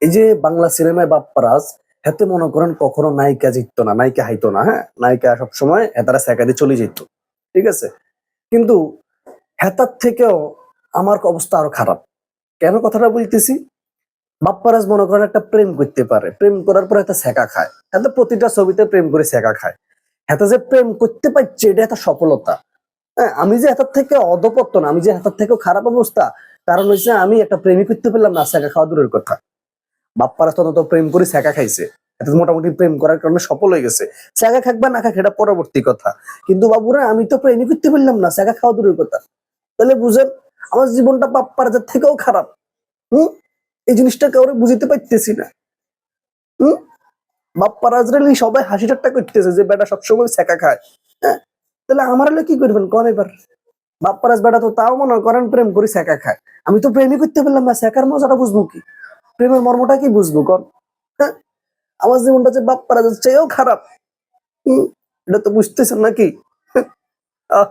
এই যে বাংলা সিনেমায় বাপ্পারাজ হেতে মনে করেন কখনো নায়িকা জিততো না, নায়িকা হাইতো না, হ্যাঁ, নায়িকা সবসময় হেতারা সেকা দিয়ে চলে যেত, ঠিক আছে। কিন্তু হেতার থেকেও আমার অবস্থা আরো খারাপ। কেন কথাটা বলতেছি? বাপ্পারাজ মনে করেন একটা প্রেম করতে পারে, প্রেম করার পর একটা সেকা খায়, এত প্রতিটা ছবিতে প্রেম করে সেকা খায়। হেতা যে প্রেম করতে পারছে এটা একটা সফলতা। হ্যাঁ, আমি যে হেতার থেকে অধপতন, আমি যে হেতার থেকেও খারাপ অবস্থা, কারণ হচ্ছে আমি একটা প্রেমই করতে পারলাম না, সেকা খাওয়া দূরের কথা। বাপ্পারা তো প্রেম করে ছ্যাঁকা খাইছে, এটা তো মোটামুটি প্রেম করার কারণে সফল হয়ে গেছে। ছ্যাঁকা খাক বা না খাক এটা পরবর্তী কথা, কিন্তু বাবুরা আমি তো প্রেমই করতে পারলাম না, ছ্যাঁকা খাওয়া দূরের কথা। তাহলে বুঝেন আমার জীবনটা বাপ্পারাজের থেকেও খারাপ। হম, এই জিনিসটা কাউরে বুঝতে পারতেছি না। হম, বাপ্পারাজরে সবাই হাসি ঠাট্টা করতেছে যে বেটা সবসময় ছ্যাঁকা খায়। হ্যাঁ, তাহলে আমার হলে কি করবেন কোন এবার? বাপ্পারাজ বেটা তো তাও মনে করেন প্রেম করে ছ্যাঁকা খায়, আমি তো প্রেমই করতে পারলাম না, ছ্যাঁকার মজাটা বুঝবো কি, প্রেমের মর্মটা কি বুঝবো কন? হ্যাঁ, আমার জীবনটা যে বাপ্পারাজের চেয়েও খারাপ। হুম, এটা তো বুঝতেছেন নাকি? আহ